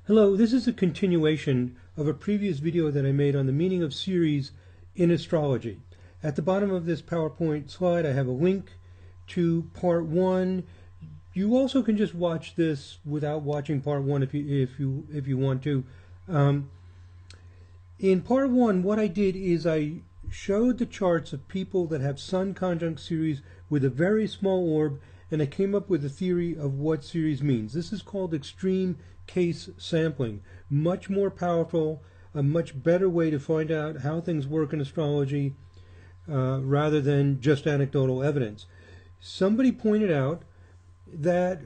Hello, this is a continuation of a previous video that I made on the meaning of Ceres in astrology. At the bottom of this PowerPoint slide, I have a link to part 1. You also can just watch this without watching part 1 if you want to. In part 1, what I did is I showed the charts of people that have Sun conjunct Ceres with a very small orb, and I came up with a theory of what Ceres means. This is called extreme case sampling. Much more powerful, a much better way to find out how things work in astrology rather than just anecdotal evidence. Somebody pointed out that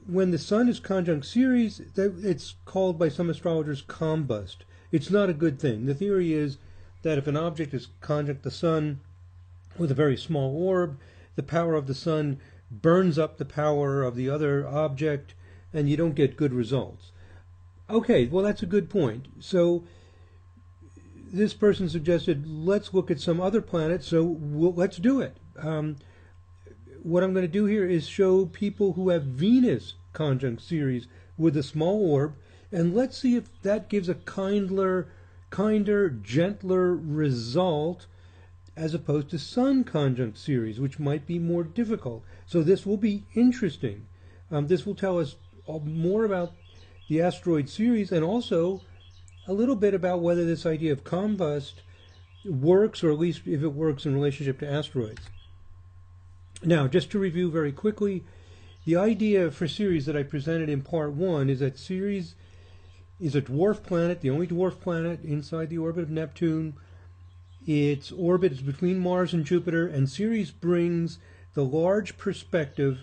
when the Sun is conjunct Ceres, it's called by some astrologers combust. It's not a good thing. The theory is that if an object is conjunct the Sun with a very small orb, the power of the Sun burns up the power of the other object, and you don't get good results. Okay, well, that's a good point. So this person suggested, let's look at some other planets, so let's do it. What I'm going to do here is show people who have Venus conjunct Ceres with a small orb, and let's see if that gives a kinder, gentler result as opposed to Sun conjunct Ceres, which might be more difficult. So this will be interesting. This will tell us more about the asteroid Ceres, and also a little bit about whether this idea of combust works, or at least if it works in relationship to asteroids. Now, just to review very quickly, the idea for Ceres that I presented in part 1 is that Ceres is a dwarf planet, the only dwarf planet inside the orbit of Neptune. Its orbit is between Mars and Jupiter, and Ceres brings the large perspective,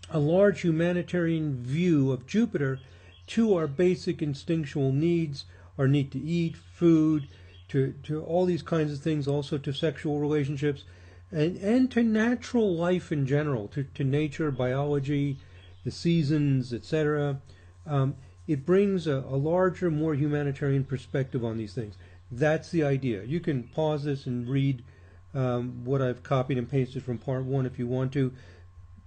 a large humanitarian view of Jupiter to our basic instinctual needs, our need to eat, food, to all these kinds of things, also to sexual relationships, and to natural life in general, to nature, biology, the seasons, etc. It brings a larger, more humanitarian perspective on these things. That's the idea. You can pause this and read what I've copied and pasted from part 1 if you want to.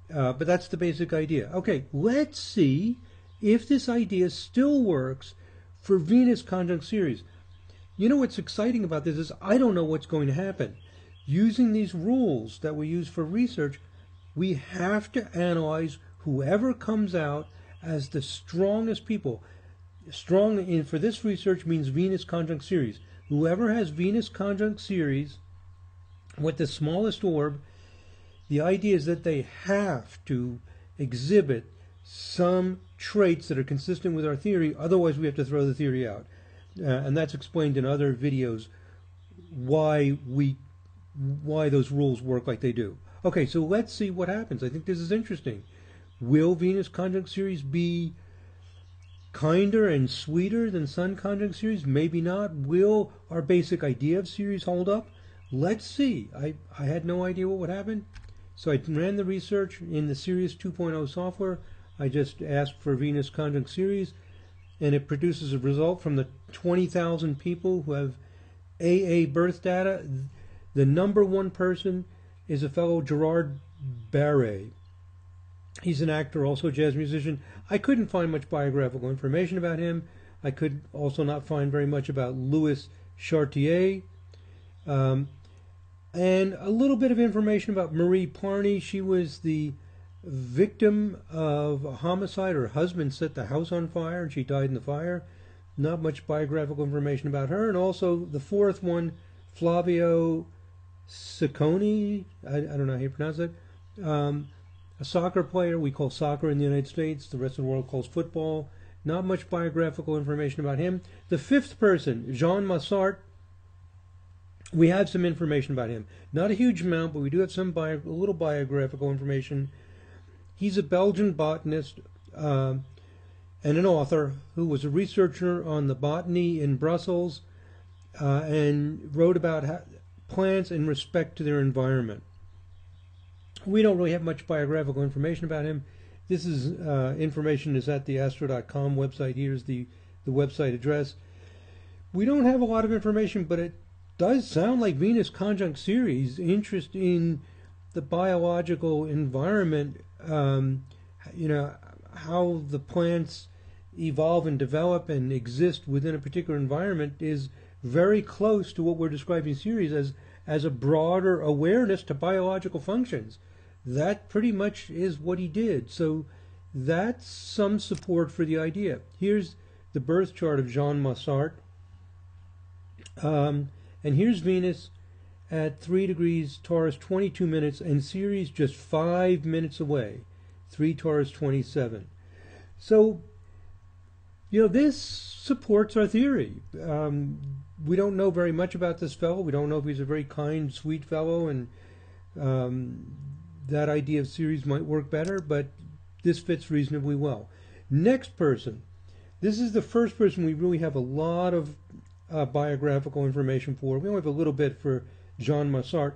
But that's the basic idea. Okay, let's see if this idea still works for Venus conjunct Ceres. You know what's exciting about this is I don't know what's going to happen. Using these rules that we use for research, we have to analyze whoever comes out as the strongest people. Strong for this research means Venus conjunct Ceres. Whoever has Venus conjunct Ceres with the smallest orb, the idea is that they have to exhibit some traits that are consistent with our theory, otherwise we have to throw the theory out. And that's explained in other videos why those rules work like they do. Okay, so let's see what happens. I think this is interesting. Will Venus conjunct Ceres be kinder and sweeter than Sun conjunct Ceres? Maybe not. Will our basic idea of Ceres hold up? Let's see. I had no idea what would happen. So I ran the research in the Ceres 2.0 software. I just asked for Venus conjunct Ceres, and it produces a result from the 20,000 people who have AA birth data. The number one person is a fellow Gerard Barret. He's an actor, also a jazz musician. I couldn't find much biographical information about him. I could also not find very much about Louis Chartier. And a little bit of information about Marie Parney. She was the victim of a homicide. Her husband set the house on fire and she died in the fire. Not much biographical information about her. And also the fourth one, Flavio Ciccone, I don't know how you pronounce it, a soccer player. We call soccer in the United States, the rest of the world calls football. Not much biographical information about him. The fifth person, Jean Massart, we have some information about him. Not a huge amount, but we do have a little biographical information. He's a Belgian botanist and an author who was a researcher on the botany in Brussels and wrote about plants in respect to their environment. We don't really have much biographical information about him. This is information is at the astro.com website. Here's the website address. We don't have a lot of information, but it does sound like Venus conjunct Ceres, interest in the biological environment, how the plants evolve and develop and exist within a particular environment is very close to what we're describing Ceres as a broader awareness to biological functions. That pretty much is what he did. So that's some support for the idea. Here's the birth chart of Jean Massart. And here's Venus at 3 degrees Taurus, 22 minutes, and Ceres just 5 minutes away, 3 Taurus, 27. So, this supports our theory. We don't know very much about this fellow. We don't know if he's a very kind, sweet fellow, and that idea of Ceres might work better, but this fits reasonably well. Next person. This is the first person we really have a lot of biographical information for. We only have a little bit for Jean Massart.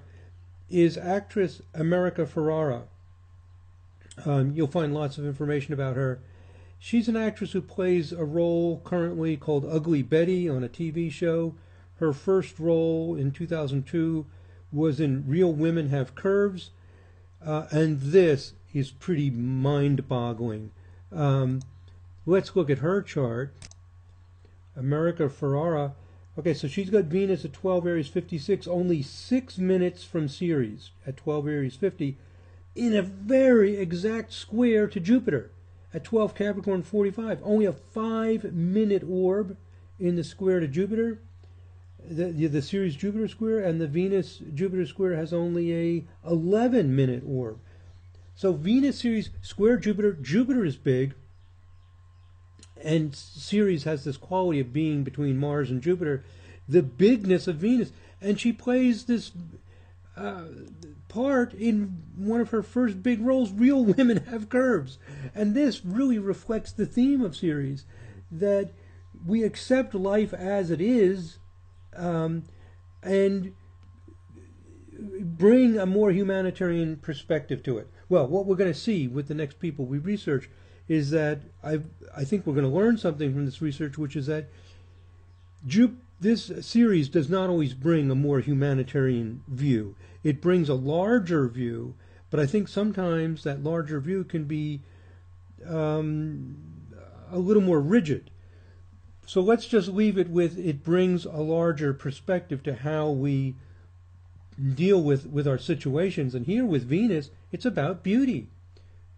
Is actress America Ferrara. You'll find lots of information about her. She's an actress who plays a role currently called Ugly Betty on a TV show. Her first role in 2002 was in Real Women Have Curves. And this is pretty mind-boggling. Let's look at her chart. America Ferrara. Okay, so she's got Venus at 12 Aries 56, only 6 minutes from Ceres at 12 Aries 50, in a very exact square to Jupiter at 12 Capricorn 45. Only a 5-minute orb in the square to Jupiter, the Ceres Jupiter square, and the Venus Jupiter square has only a 11-minute orb. So Venus Ceres square Jupiter. Jupiter is big, and Ceres has this quality of being between Mars and Jupiter, the bigness of Venus. And she plays this part in one of her first big roles, Real Women Have Curves. And this really reflects the theme of Ceres, that we accept life as it is and bring a more humanitarian perspective to it. Well, what we're going to see with the next people we research is that I think we're going to learn something from this research, which is that this Ceres does not always bring a more humanitarian view. It brings a larger view, but I think sometimes that larger view can be a little more rigid. So let's just leave it with it brings a larger perspective to how we deal with our situations. And here with Venus, it's about beauty.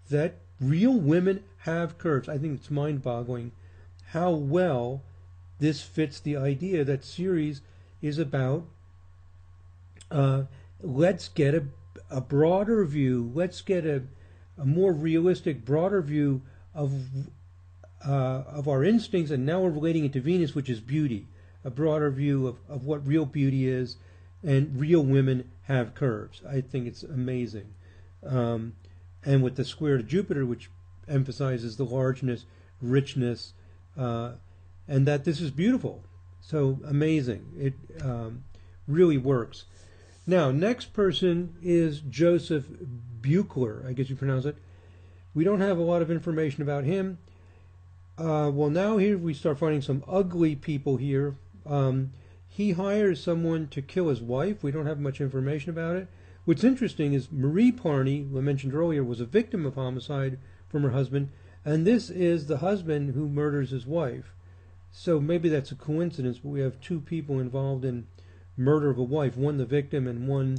That real women have curves. I think it's mind-boggling how well this fits the idea that Ceres is about let's get a broader view, let's get a more realistic, broader view of our instincts, and now we're relating it to Venus, which is beauty, a broader view of what real beauty is, and real women have curves. I think it's amazing. And with the square to Jupiter, which emphasizes the largeness, richness, and that this is beautiful. So amazing. It really works. Now, next person is Joseph Buchler, I guess you pronounce it. We don't have a lot of information about him. Well, now here we start finding some ugly people here. He hires someone to kill his wife. We don't have much information about it. What's interesting is Marie Parney, who I mentioned earlier, was a victim of homicide from her husband, and this is the husband who murders his wife. So maybe that's a coincidence, but we have two people involved in murder of a wife, one the victim and one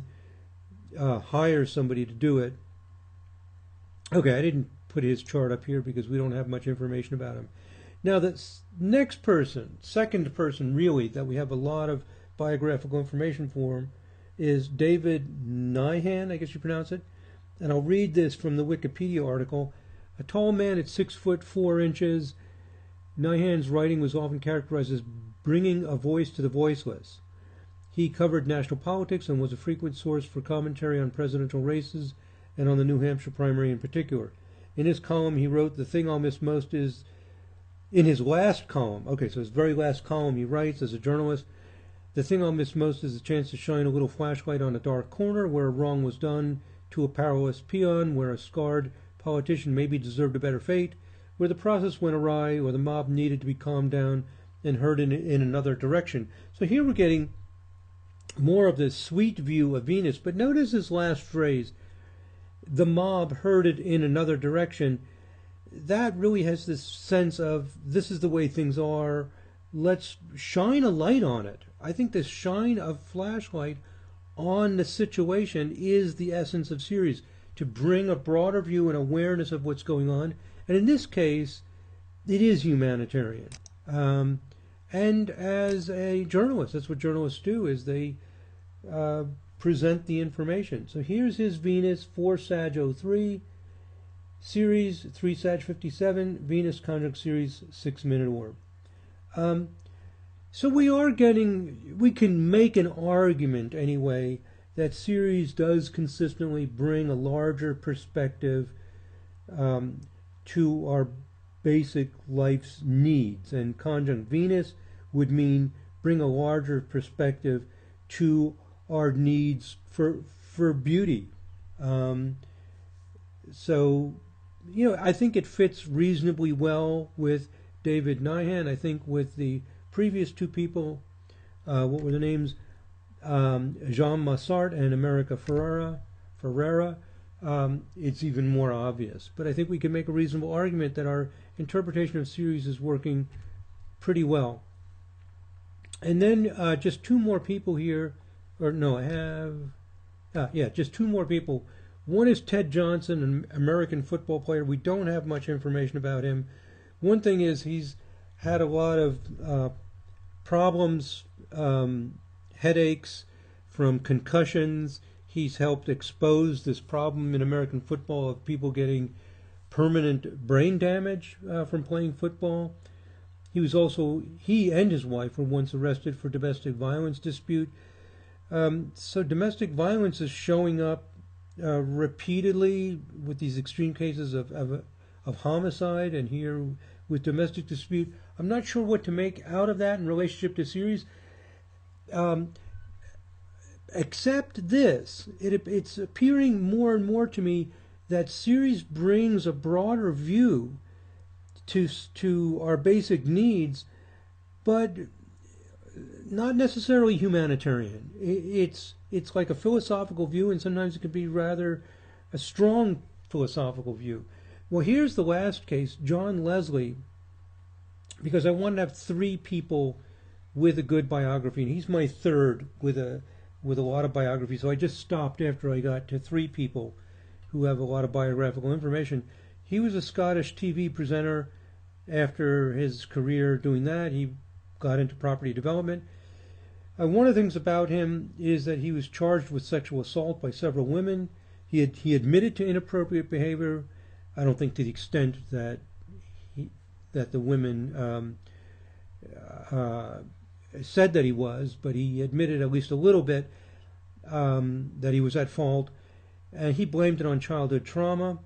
hires somebody to do it. Okay, I didn't put his chart up here because we don't have much information about him. Now, the next person, second person really, that we have a lot of biographical information for him, is David Nyhan, I guess you pronounce it. And I'll read this from the Wikipedia article. A tall man at 6 foot 4 inches, Nyhan's writing was often characterized as bringing a voice to the voiceless. He covered national politics and was a frequent source for commentary on presidential races and on the New Hampshire primary in particular. In his column, he wrote, "The thing I'll miss most is," in his last column, okay, so his very last column he writes as a journalist, "The thing I'll miss most is the chance to shine a little flashlight on a dark corner where a wrong was done to a powerless peon, where a scarred politician maybe deserved a better fate, where the process went awry, or the mob needed to be calmed down and heard in another direction." So here we're getting more of this sweet view of Venus, but notice this last phrase, the mob heard it in another direction. that really has this sense of this is the way things are. Let's shine a light on it. I think this shine of flashlight on the situation is the essence of Ceres, to bring a broader view and awareness of what's going on. And in this case, it is humanitarian. And as a journalist, that's what journalists do, is they present the information. So here's his Venus, 4 Sag 03, Ceres, 3 Sag 57, Venus conjunct Ceres, 6-minute orb. So we can make an argument anyway that Ceres does consistently bring a larger perspective to our basic life's needs. And conjunct Venus would mean bring a larger perspective to our needs for beauty. So, I think it fits reasonably well with David Nyhan. I think with the previous two people, what were the names? Jean Massart and America Ferrara, it's even more obvious. But I think we can make a reasonable argument that our interpretation of Ceres is working pretty well. And then just two more people here, just two more people. One is Ted Johnson, an American football player. We don't have much information about him. One thing is he's had a lot of problems, headaches from concussions. He's helped expose this problem in American football of people getting permanent brain damage from playing football. He and his wife were once arrested for domestic violence dispute. So domestic violence is showing up repeatedly with these extreme cases of homicide, and here with domestic dispute. I'm not sure what to make out of that in relationship to Ceres. Except this, it's appearing more and more to me that Ceres brings a broader view to our basic needs, but not necessarily humanitarian. It's like a philosophical view, and sometimes it can be rather a strong philosophical view. Well, here's the last case, John Leslie, because I wanted to have three people with a good biography, and he's my third with a lot of biography. So I just stopped after I got to three people who have a lot of biographical information. He was a Scottish TV presenter. After his career doing that, he got into property development. One of the things about him is that he was charged with sexual assault by several women. He admitted to inappropriate behavior. I don't think to the extent that the women said that he was, but he admitted at least a little bit that he was at fault, and he blamed it on childhood trauma.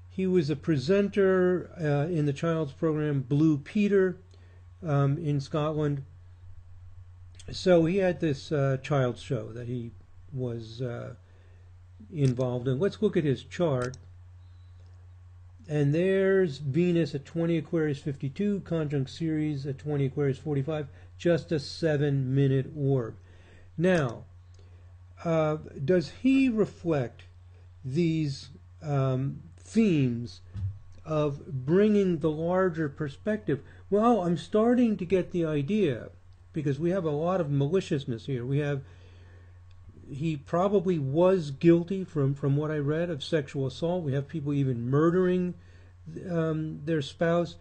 He was a presenter in the child's program Blue Peter in Scotland. So he had this child's show that he was involved in. Let's look at his chart. And there's Venus at 20 Aquarius 52, conjunct Ceres at 20 Aquarius 45, just a 7-minute orb. Now, does he reflect these themes of bringing the larger perspective? Well, I'm starting to get the idea, because we have a lot of maliciousness here. He probably was guilty, from what I read, of sexual assault. We have people even murdering their spouse.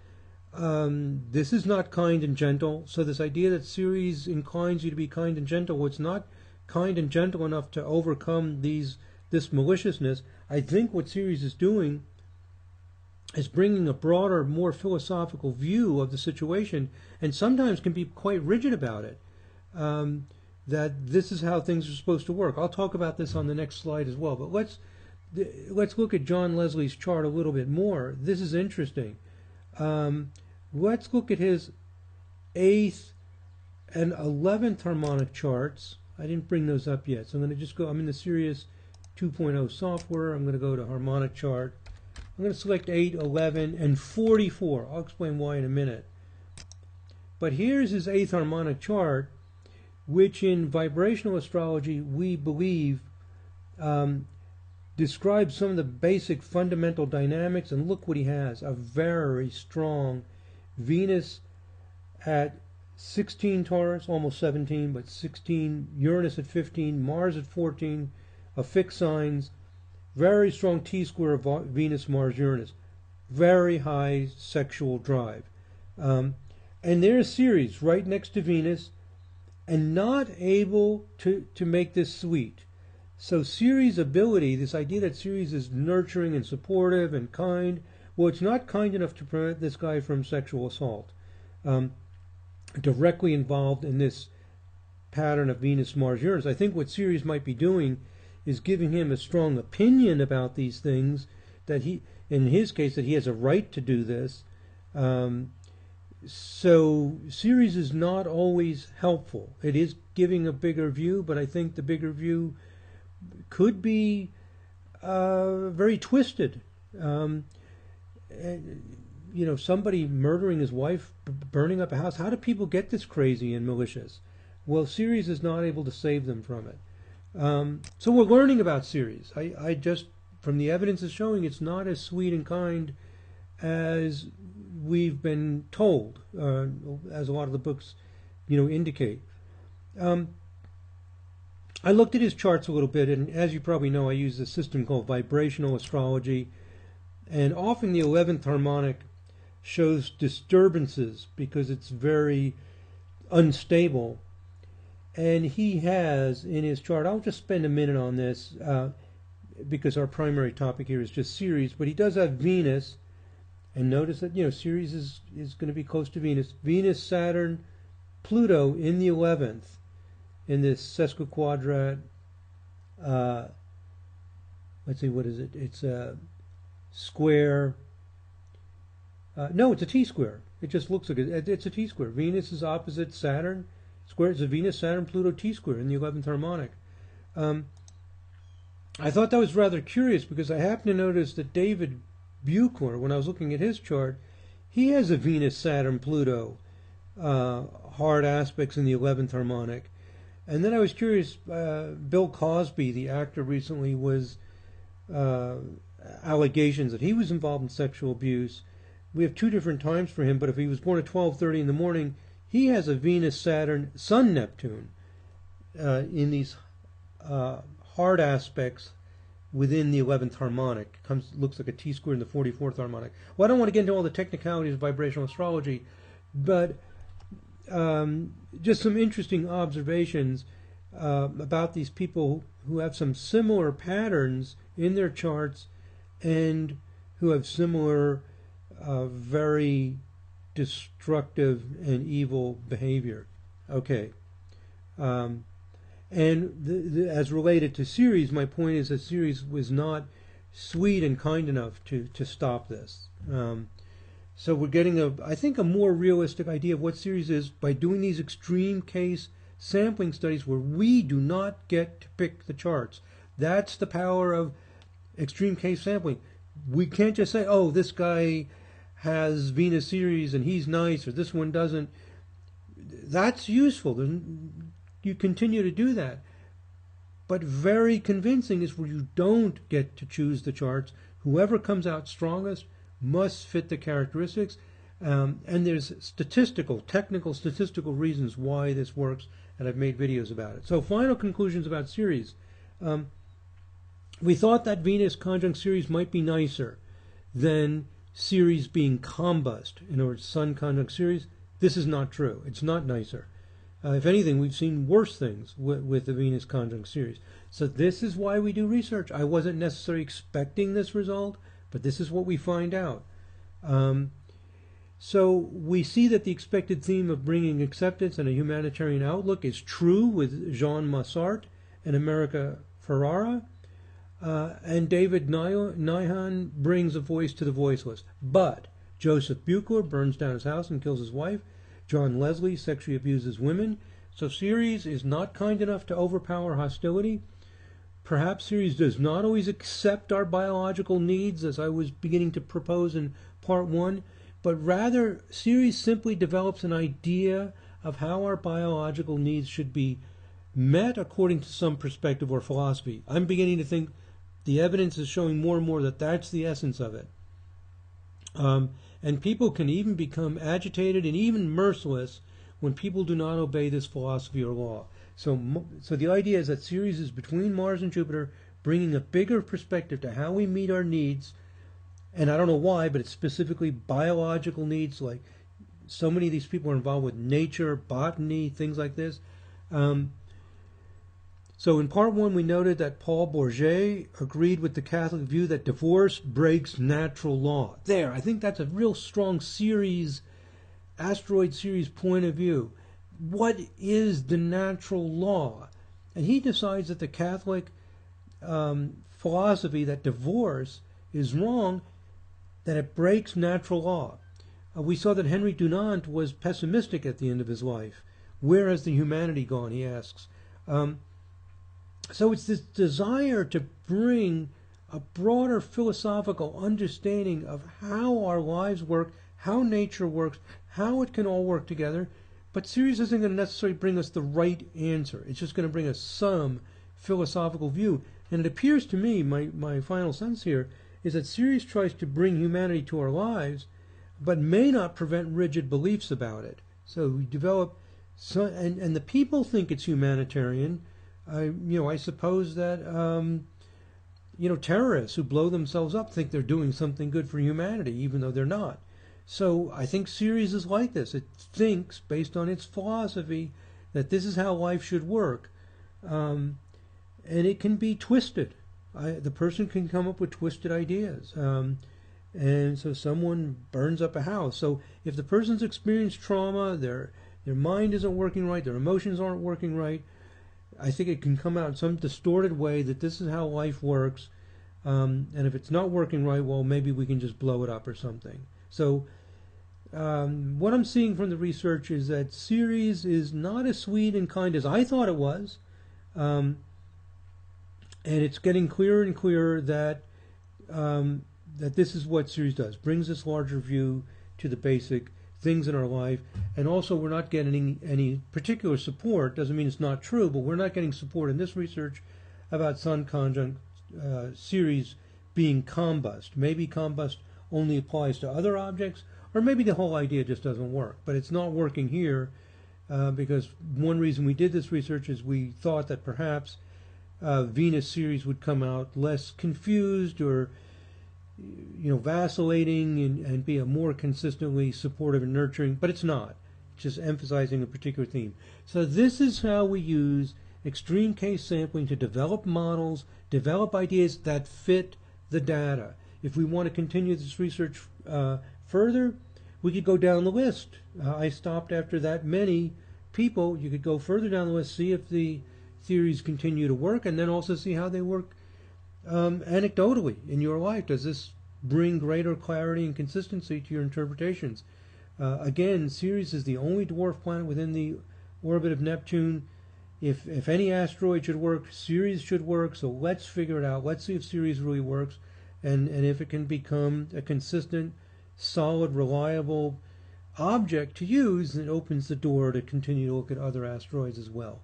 This is not kind and gentle. So this idea that Ceres inclines you to be kind and gentle, well, it's not kind and gentle enough to overcome this maliciousness. I think what Ceres is doing is bringing a broader, more philosophical view of the situation, and sometimes can be quite rigid about it. That this is how things are supposed to work. I'll talk about this on the next slide as well. But let's look at John Leslie's chart a little bit more. This is interesting. Let's look at his 8th and 11th harmonic charts. I didn't bring those up yet, so I'm going to just go. I'm in the Sirius 2.0 software. I'm going to go to harmonic chart. I'm going to select 8, 11, and 44. I'll explain why in a minute. But here's his 8th harmonic chart, which in vibrational astrology we believe describes some of the basic fundamental dynamics, and look what he has. A very strong Venus at 16 Taurus, almost 17, but 16, Uranus at 15, Mars at 14, of fixed signs, very strong T-square of Venus, Mars, Uranus, very high sexual drive. And there's Ceres right next to Venus, and not able to make this sweet. So Ceres' ability, this idea that Ceres is nurturing and supportive and kind, well, it's not kind enough to prevent this guy from sexual assault. Directly involved in this pattern of Venus, Mars, Uranus. I think what Ceres might be doing is giving him a strong opinion about these things, that he, in his case, that he has a right to do this. So Ceres is not always helpful. It is giving a bigger view, but I think the bigger view could be very twisted. Somebody murdering his wife, burning up a house. How do people get this crazy and malicious? Well, Ceres is not able to save them from it. So we're learning about Ceres. I just, from the evidence is showing, it's not as sweet and kind as we've been told, as a lot of the books, indicate. I looked at his charts a little bit, and as you probably know, I use a system called Vibrational Astrology, and often the 11th harmonic shows disturbances because it's very unstable. And he has in his chart, I'll just spend a minute on this because our primary topic here is just Ceres, but he does have Venus, and notice that Ceres is going to be close to Venus. Venus, Saturn, Pluto in the 11th in this sesquiquadrat. Let's see, what is it? It's a square. No, it's a T-square. It just looks like it's a T-square. Venus is opposite Saturn. Square. It's a Venus, Saturn, Pluto T-square in the 11th harmonic. I thought that was rather curious because I happened to notice that David Buchler, when I was looking at his chart, he has a Venus, Saturn, Pluto hard aspects in the 11th harmonic. And then I was curious, Bill Cosby, the actor, recently was allegations that he was involved in sexual abuse. We have two different times for him, but if he was born at 12:30 in the morning, he has a Venus, Saturn, Sun, Neptune in these hard aspects within the 11th harmonic. Looks like a T-square in the 44th harmonic. Well, I don't want to get into all the technicalities of vibrational astrology, but just some interesting observations about these people who have some similar patterns in their charts and who have similar very destructive and evil behavior. Okay. And as related to Ceres, my point is that Ceres was not sweet and kind enough to stop this. So we're getting I think a more realistic idea of what Ceres is by doing these extreme case sampling studies where we do not get to pick the charts. That's the power of extreme case sampling. We can't just say, oh, this guy has Venus Ceres and he's nice, or this one doesn't. That's useful. You continue to do that. But very convincing is where you don't get to choose the charts. Whoever comes out strongest must fit the characteristics. And there's technical statistical reasons why this works, and I've made videos about it. So final conclusions about Ceres. We thought that Venus conjunct Ceres might be nicer than Ceres being combust. In other words, Sun conjunct Ceres. This is not true. It's not nicer. If anything, we've seen worse things with the Venus conjunct Ceres. So this is why we do research. I wasn't necessarily expecting this result, but this is what we find out. So we see that the expected theme of bringing acceptance and a humanitarian outlook is true with Jean Massart and America Ferrara. And David Nyhan brings a voice to the voiceless. But Joseph Buchler burns down his house and kills his wife. John Leslie sexually abuses women. So Ceres is not kind enough to overpower hostility. Perhaps Ceres does not always accept our biological needs, as I was beginning to propose in part 1, but rather Ceres simply develops an idea of how our biological needs should be met according to some perspective or philosophy. I'm beginning to think The evidence is showing more and more that that's the essence of it. And people can even become agitated and even merciless when people do not obey this philosophy or law. So the idea is that Ceres is between Mars and Jupiter, bringing a bigger perspective to how we meet our needs. And I don't know why, but it's specifically biological needs. Like so many of these people are involved with nature, botany, things like this. So in part one, we noted that Paul Bourget agreed with the Catholic view that divorce breaks natural law. There, I think that's a real strong Ceres, asteroid Ceres point of view. What is the natural law? And he decides that the Catholic philosophy that divorce is wrong, that it breaks natural law. We saw that Henry Dunant was pessimistic at the end of his life. Where has the humanity gone, he asks. So it's this desire to bring a broader philosophical understanding of how our lives work, how nature works, how it can all work together. But Ceres isn't going to necessarily bring us the right answer. It's just going to bring us some philosophical view. And it appears to me, my final sense here, is that Ceres tries to bring humanity to our lives, but may not prevent rigid beliefs about it. So we develop, and the people think it's humanitarian. I suppose that terrorists who blow themselves up think they're doing something good for humanity, even though they're not. So I think Ceres is like this. It thinks, based on its philosophy, that this is how life should work, and it can be twisted. The person can come up with twisted ideas, and so someone burns up a house. So if the person's experienced trauma, their mind isn't working right, their emotions aren't working right, I think it can come out in some distorted way that this is how life works, and if it's not working right, well, maybe we can just blow it up or something. So what I'm seeing from the research is that Ceres is not as sweet and kind as I thought it was, and it's getting clearer and clearer that that this is what Ceres does, brings this larger view to the basic things in our life. And also, we're not getting any particular support. Doesn't mean it's not true, but we're not getting support in this research about Sun conjunct Ceres being combust. Maybe combust only applies to other objects, or maybe the whole idea just doesn't work. But it's not working here because one reason we did this research is we thought that perhaps Venus Ceres would come out less confused or vacillating and be a more consistently supportive and nurturing, but it's not. It's just emphasizing a particular theme. So this is how we use extreme case sampling to develop models, develop ideas that fit the data. If we want to continue this research further, we could go down the list. I stopped after that many people. You could go further down the list, see if the theories continue to work, and then also see how they work anecdotally in your life. Does this bring greater clarity and consistency to your interpretations? Again, Ceres is the only dwarf planet within the orbit of Neptune. If any asteroid should work, Ceres should work. So let's figure it out. Let's see if Ceres really works, and if it can become a consistent, solid, reliable object to use, it opens the door to continue to look at other asteroids as well.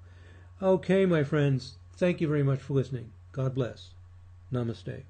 Okay, my friends, thank you very much for listening. God bless. Namaste.